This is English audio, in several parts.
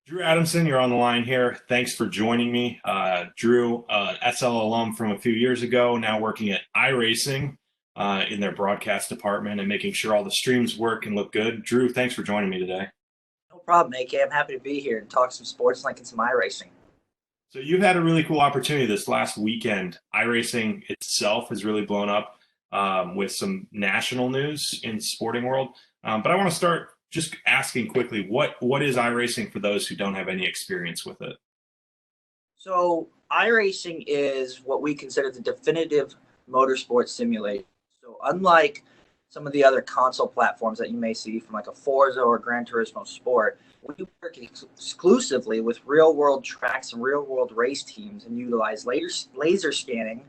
Drew Adamson, you're on the line here. Thanks for joining me. Drew, SL alum from a few years ago, now working at iRacing in their broadcast department and making sure all the streams work and look good. Drew, thanks for joining me today. No problem, AK. I'm happy to be here and talk some sports like it's some iRacing. So you've had a really cool opportunity this last weekend. iRacing itself has really blown up with some national news in sporting world. But I want to start just asking quickly, what is iRacing for those who don't have any experience with it? So iRacing is what we consider the definitive motorsport simulator. So unlike some of the other console platforms that you may see from like a Forza or Gran Turismo Sport, we work exclusively with real world tracks and real world race teams and utilize laser scanning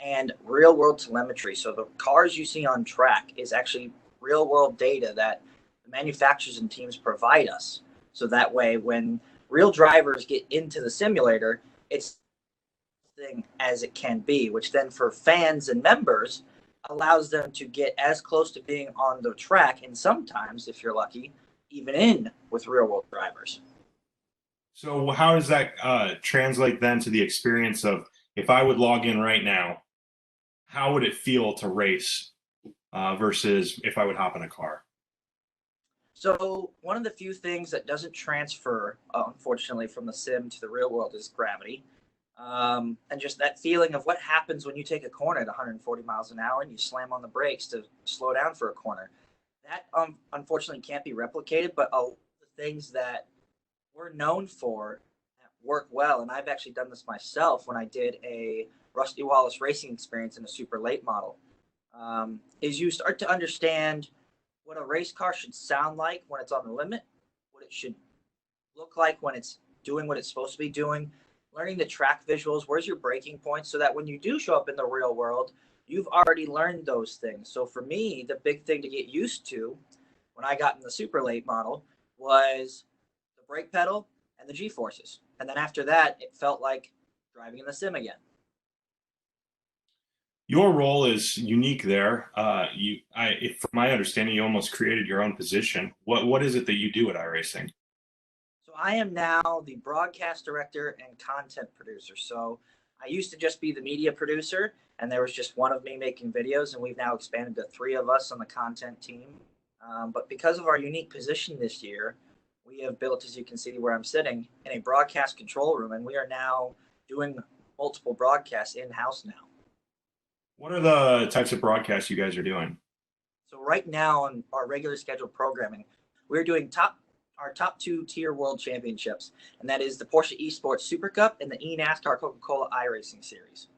and real world telemetry. So the cars you see on track is actually real world data that the manufacturers and teams provide us. So that way, when real drivers get into the simulator, it's thing as it can be, which then for fans and members allows them to get as close to being on the track, and sometimes, if you're lucky, even in with real world drivers. So how does that translate then to the experience of if I would log in right now, how would it feel to race versus if I would hop in a car? So one of the few things that doesn't transfer, unfortunately, from the sim to the real world is gravity. And just that feeling of what happens when you take a corner at 140 miles an hour and you slam on the brakes to slow down for a corner. That unfortunately can't be replicated, but the things that we're known for that work well, and I've actually done this myself when I did a Rusty Wallace racing experience in a super late model, is you start to understand what a race car should sound like when it's on the limit, what it should look like when it's doing what it's supposed to be doing, learning the track visuals, where's your braking points, so that when you do show up in the real world, you've already learned those things. So for me, the big thing to get used to when I got in the super late model was the brake pedal and the G-forces. And then after that, it felt like driving in the sim again. Your role is unique there. From my understanding, you almost created your own position. What is it that you do at iRacing? So I am now the broadcast director and content producer. So I used to just be the media producer, and there was just one of me making videos, and we've now expanded to three of us on the content team. But because of our unique position this year, we have built, as you can see where I'm sitting, in a broadcast control room, and we are now doing multiple broadcasts in-house now. What are the types of broadcasts you guys are doing? So right now on our regular scheduled programming, we're doing our top two tier world championships, and that is the Porsche Esports Super Cup and the eNASCAR Coca-Cola iRacing Series.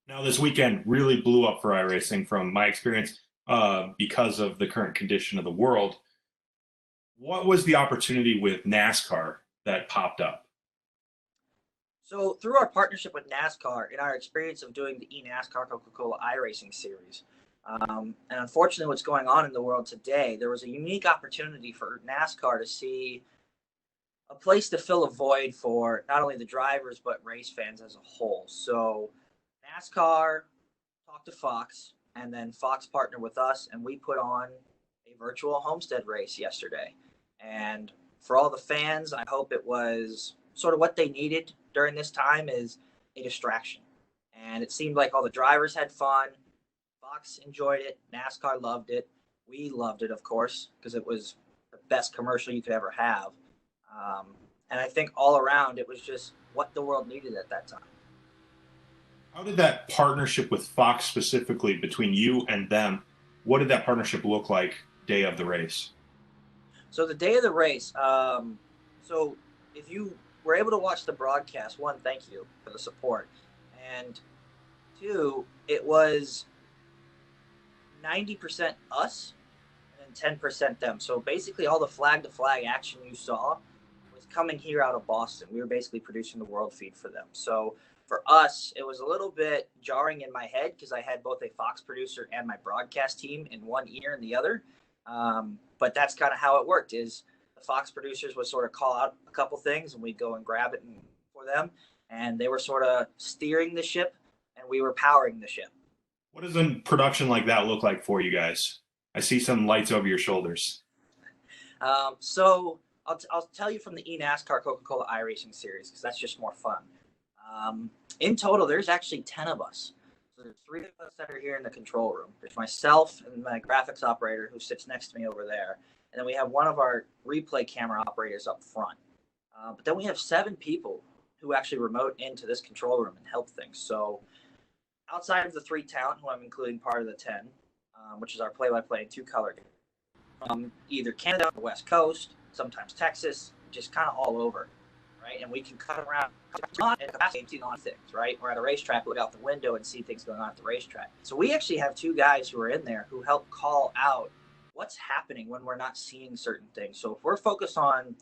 Now, this weekend really blew up for iRacing from my experience because of the current condition of the world. What was the opportunity with NASCAR that popped up? So through our partnership with NASCAR and our experience of doing the eNASCAR Coca-Cola iRacing Series, and unfortunately what's going on in the world today, there was a unique opportunity for NASCAR to see a place to fill a void for not only the drivers, but race fans as a whole. So NASCAR talked to Fox, and then Fox partnered with us, and we put on a virtual Homestead race yesterday. And for all the fans, I hope it was sort of what they needed during this time, is a distraction. And it seemed like all the drivers had fun. Fox enjoyed it. NASCAR loved it. We loved it, of course, because it was the best commercial you could ever have. And I think all around, it was just what the world needed at that time. How did that partnership with Fox specifically between you and them, what did that partnership look like day of the race? So the day of the race, so if you were able to watch the broadcast, one, thank you for the support. And two, it was 90% us and then 10% them. So basically all the flag to flag action you saw was coming here out of Boston. We were basically producing the world feed for them. So for us, it was a little bit jarring in my head because I had both a Fox producer and my broadcast team in one ear and the other. But that's kind of how it worked, is the Fox producers would sort of call out a couple things and we'd go and grab it for them. And they were sort of steering the ship and we were powering the ship. What does a production like that look like for you guys? I see some lights over your shoulders. So I'll tell you from the eNASCAR Coca-Cola iRacing series because that's just more fun. In total, there's actually 10 of us. So there's 3 of us that are here in the control room. There's myself and my graphics operator who sits next to me over there. And then we have one of our replay camera operators up front. But then we have 7 people who actually remote into this control room and help things. So outside of the 3 talent, who I'm including part of the 10, which is our play-by-play 2-color game, from either Canada or West Coast, sometimes Texas, just kind of all over, right? And we can cut around on things, right? We're at a racetrack, look out the window and see things going on at the racetrack. So we actually have 2 guys who are in there who help call out what's happening when we're not seeing certain things. So if we're focused on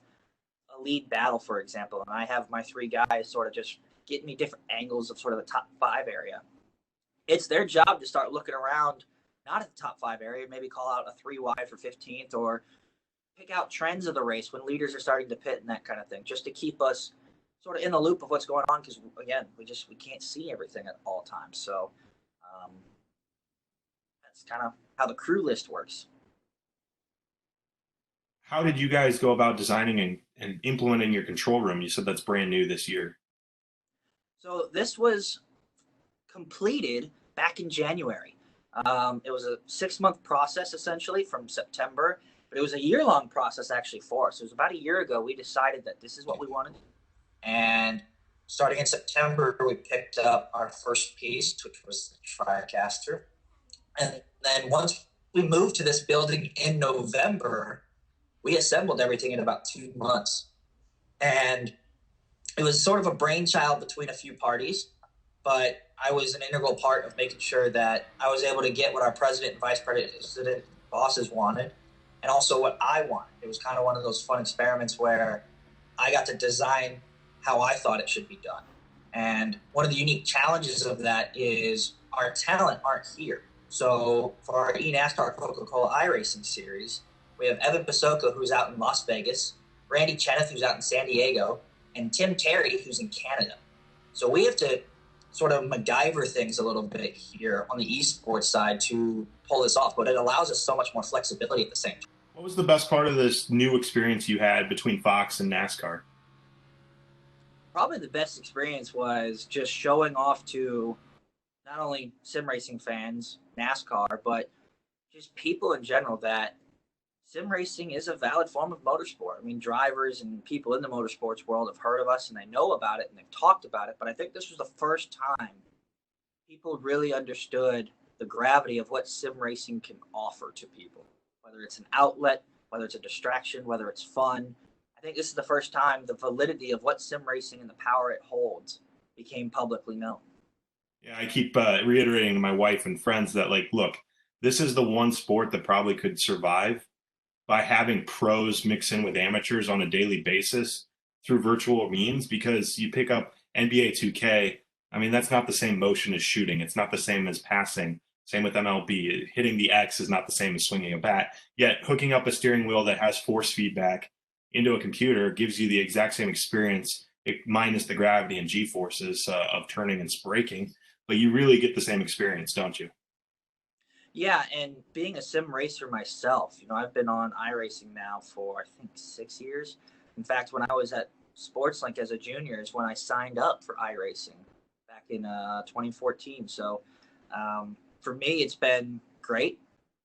a lead battle, for example, and I have my 3 guys sort of just getting me different angles of sort of the top 5 area, it's their job to start looking around, not at the top 5 area, maybe call out a 3 wide for 15th or pick out trends of the race when leaders are starting to pit and that kind of thing, just to keep us sort of in the loop of what's going on. Because again, we can't see everything at all times. So that's kind of how the crew list works. How did you guys go about designing and implementing your control room? You said that's brand new this year. So this was completed back in January. It was a 6-month process essentially from September, but it was a year-long process actually for us. It was about a year ago we decided that this is what we wanted. And starting in September, we picked up our first piece, which was the TriCaster. And then once we moved to this building in November, we assembled everything in about 2 months. And it was sort of a brainchild between a few parties, but I was an integral part of making sure that I was able to get what our president and vice president bosses wanted, and also what I wanted. It was kind of one of those fun experiments where I got to design how I thought it should be done. And one of the unique challenges of that is our talent aren't here. So for our eNASCAR Coca-Cola iRacing series, we have Evan Pasoko, who's out in Las Vegas, Randy Cheneth, who's out in San Diego, and Tim Terry, who's in Canada. So we have to sort of MacGyver things a little bit here on the esports side to pull this off, but it allows us so much more flexibility at the same time. What was the best part of this new experience you had between Fox and NASCAR? Probably the best experience was just showing off to not only sim racing fans, NASCAR, but just people in general that sim racing is a valid form of motorsport. I mean, drivers and people in the motorsports world have heard of us and they know about it and they've talked about it, but I think this was the first time people really understood the gravity of what sim racing can offer to people, whether it's an outlet, whether it's a distraction, whether it's fun. I think this is the first time the validity of what sim racing and the power it holds became publicly known. Yeah, I keep reiterating to my wife and friends that, like, look, this is the one sport that probably could survive by having pros mix in with amateurs on a daily basis through virtual means, because you pick up NBA 2K. I mean, that's not the same motion as shooting. It's not the same as passing. Same with MLB. Hitting the X is not the same as swinging a bat. Yet hooking up a steering wheel that has force feedback into a computer gives you the exact same experience, minus the gravity and G-forces of turning and braking. But you really get the same experience, don't you? Yeah, and being a sim racer myself, I've been on iRacing now for I think 6 years. In fact, when I was at SportsLink as a junior is when I signed up for iRacing back in 2014. So for me, it's been great,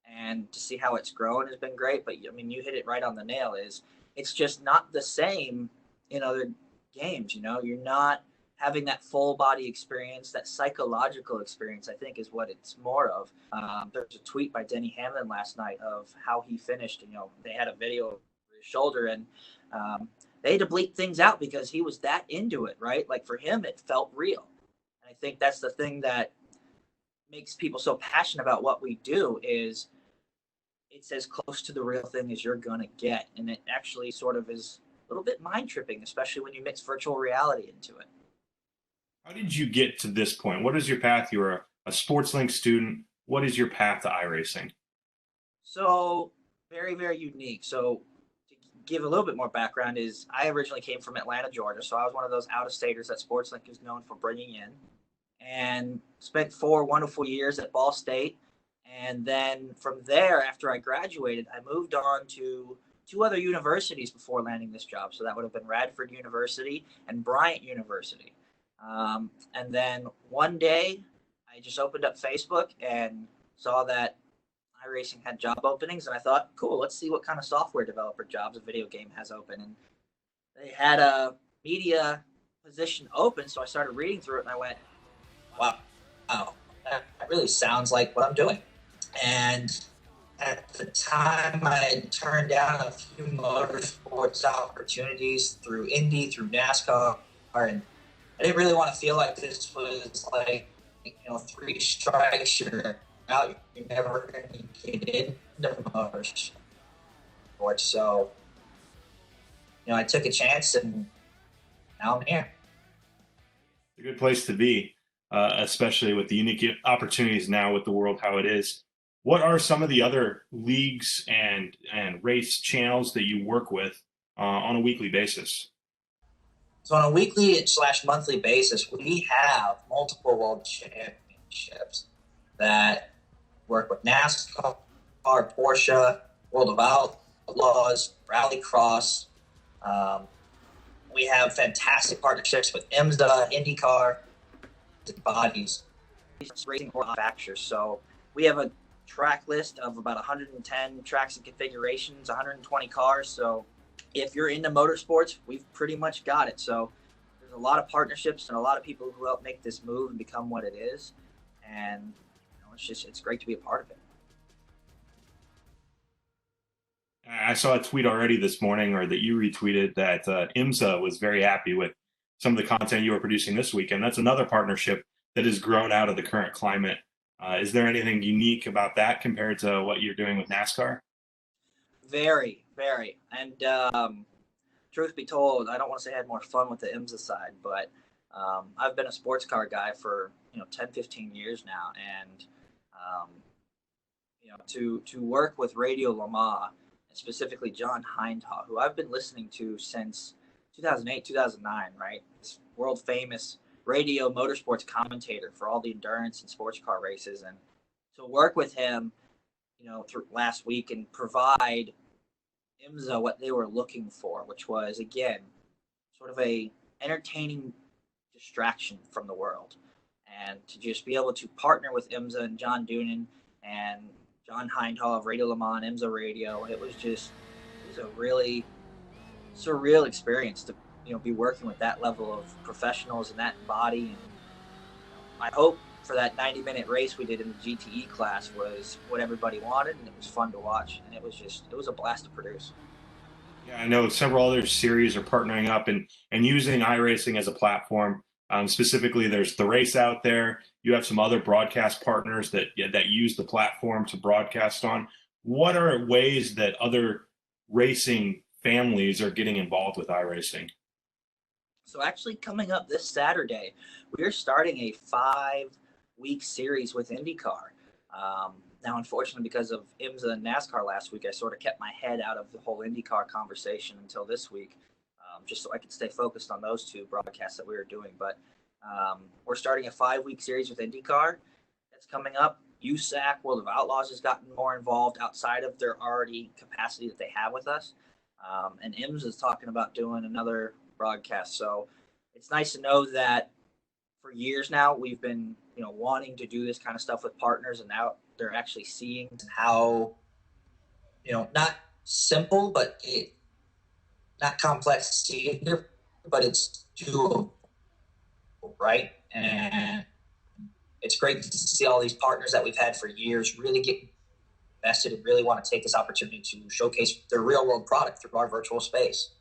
and to see how it's grown has been great. But I mean, you hit it right on the nail. It's just not the same in other games. You're not having that full body experience, that psychological experience, I think is what it's more of. There's a tweet by Denny Hamlin last night of how he finished. They had a video of his shoulder, and they had to bleep things out because he was that into it, right? Like for him, it felt real. And I think that's the thing that makes people so passionate about what we do is it's as close to the real thing as you're going to get. And it actually sort of is a little bit mind tripping, especially when you mix virtual reality into it. How did you get to this point? What is your path? You were a SportsLink student. What is your path to iRacing? So very, very unique. So to give a little bit more background is I originally came from Atlanta, Georgia. So I was one of those out-of-staters that SportsLink is known for bringing in, and spent 4 wonderful years at Ball State. And then from there, after I graduated, I moved on to two other universities before landing this job. So that would have been Radford University and Bryant University. And then one day I just opened up Facebook and saw that iRacing had job openings, and I thought, cool, let's see what kind of software developer jobs a video game has open. And they had a media position open, so I started reading through it, and I went, wow, that really sounds like what I'm doing. And at the time, I had turned down a few motorsports opportunities through Indy, through NASCAR, and I didn't really want to feel like this was like, 3 strikes, you're out, you're never going to get into motorsports. So, I took a chance, and now I'm here. It's a good place to be, especially with the unique opportunities now with the world how it is. What are some of the other leagues and race channels that you work with on a weekly basis? So on a weekly / monthly basis, we have multiple world championships that work with NASCAR, Porsche, World of Outlaws, Rallycross. We have fantastic partnerships with IMSA, IndyCar, bodies, racing manufacturers. So we have a track list of about 110 tracks and configurations, 120 cars. So if you're into motorsports, we've pretty much got it. So there's a lot of partnerships and a lot of people who help make this move and become what it is. And it's great to be a part of it. I saw a tweet already this morning, or that you retweeted, that IMSA was very happy with some of the content you were producing this weekend. That's another partnership that has grown out of the current climate. Is there anything unique about that compared to what you're doing with NASCAR? Very, very. And truth be told, I don't want to say I had more fun with the IMSA side, but I've been a sports car guy for 10, 15 years now, and to work with Radio Le Mans, and specifically John Hindhaugh, who I've been listening to since 2008, 2009, right? This world famous radio motorsports commentator for all the endurance and sports car races, and to work with him, through last week and provide IMSA what they were looking for, which was, again, sort of a entertaining distraction from the world, and to just be able to partner with IMSA and John Doonan and John Hindhaugh of Radio Le Mans, IMSA Radio. It was a really surreal experience to be working with that level of professionals and that body. And I hope for that 90-minute race we did in the GTE class was what everybody wanted, and it was fun to watch, and it was a blast to produce. Yeah, I know several other series are partnering up and using iRacing as a platform. Specifically, there's The Race out there. You have some other broadcast partners that use the platform to broadcast on. What are ways that other racing families are getting involved with iRacing? So actually, coming up this Saturday, we're starting a 5-week series with IndyCar. Now, unfortunately, because of IMSA and NASCAR last week, I sort of kept my head out of the whole IndyCar conversation until this week, just so I could stay focused on those two broadcasts that we were doing. But we're starting a 5-week series with IndyCar that's coming up. USAC, World of Outlaws, has gotten more involved outside of their already capacity that they have with us. And IMSA is talking about doing another broadcast. So it's nice to know that for years now we've been wanting to do this kind of stuff with partners, and now they're actually seeing how not simple but not complex either, but it's doable, right? And it's great to see all these partners that we've had for years really get invested and really want to take this opportunity to showcase their real world product through our virtual space.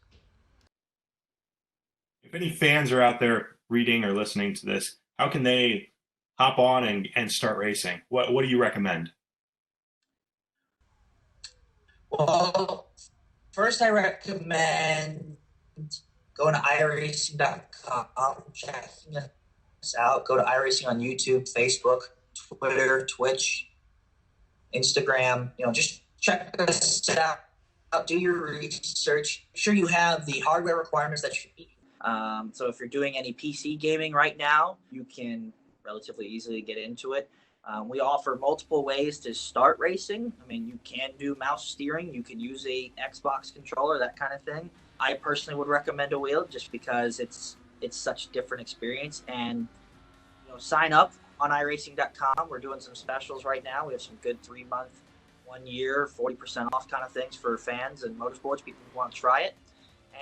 If any fans are out there reading or listening to this, how can they hop on and start racing? What do you recommend? Well, first I recommend going to iRacing.com, checking us out. Go to iRacing on YouTube, Facebook, Twitter, Twitch, Instagram. Just check us out. Do your research. Make sure you have the hardware requirements that you need. So if you're doing any PC gaming right now, you can relatively easily get into it. We offer multiple ways to start racing. I mean, you can do mouse steering, you can use a Xbox controller, that kind of thing. I personally would recommend a wheel just because it's such a different experience. And sign up on iRacing.com. We're doing some specials right now. We have some good 3-month, 1 year, 40% off kind of things for fans and motorsports, people who want to try it.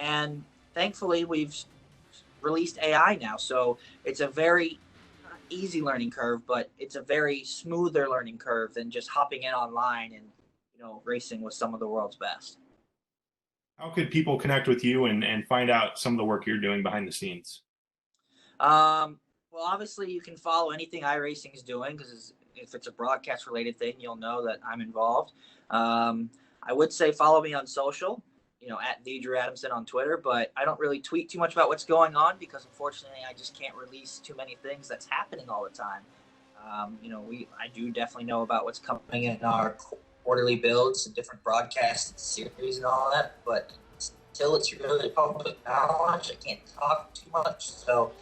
And thankfully, we've released AI now, so it's a very easy learning curve, but it's a very smoother learning curve than just hopping in online and racing with some of the world's best. How could people connect with you and find out some of the work you're doing behind the scenes? Well, obviously, you can follow anything iRacing's doing, because if it's a broadcast related thing, you'll know that I'm involved. I would say follow me on social, at the Drew Adamson on Twitter, but I don't really tweet too much about what's going on because unfortunately I just can't release too many things that's happening all the time. I do definitely know about what's coming in our quarterly builds and different broadcast series and all that, but until it's really public knowledge, I can't talk too much. So,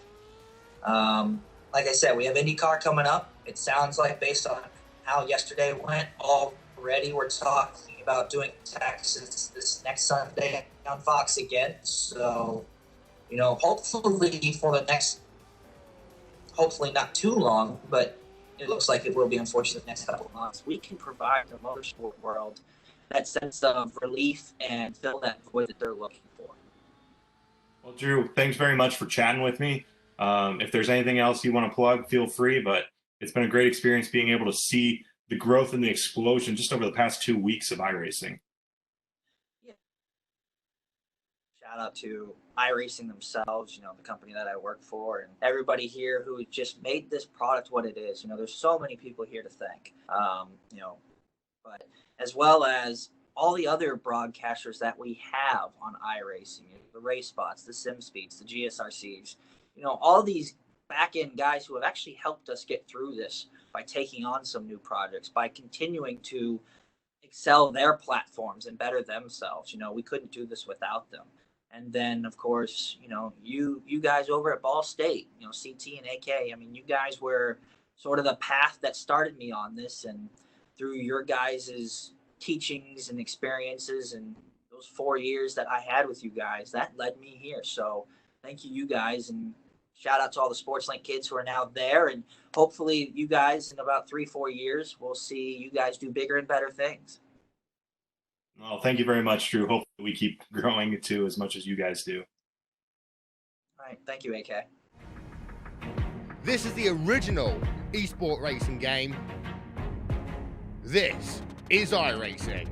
like I said, we have IndyCar coming up. It sounds like, based on how yesterday went, already we're talking about doing Texas this next Sunday on Fox again. So, hopefully for the next, hopefully not too long, but it looks like it will be, unfortunately, the next couple of months, we can provide the motorsport world that sense of relief and fill that void that they're looking for. Well, Drew, thanks very much for chatting with me. If there's anything else you want to plug, feel free, but it's been a great experience being able to see the growth and the explosion just over the past 2 weeks of iRacing. Yeah. Shout out to iRacing themselves, the company that I work for, and everybody here who just made this product what it is. There's so many people here to thank, but as well as all the other broadcasters that we have on iRacing, the race spots, the sim speeds, the GSRCs, all these back-end guys who have actually helped us get through this by taking on some new projects, by continuing to excel their platforms and better themselves. We couldn't do this without them. And then, of course, you guys over at Ball State, CT and AK, I mean, you guys were sort of the path that started me on this, and through your guys' teachings and experiences and those 4 years that I had with you guys, that led me here. So thank you guys, and shout out to all the SportsLink kids who are now there, and hopefully you guys in about 3-4 years, we'll see you guys do bigger and better things. Well, thank you very much, Drew. Hopefully we keep growing too as much as you guys do. All right. Thank you, AK. This is the original esport racing game. This is iRacing.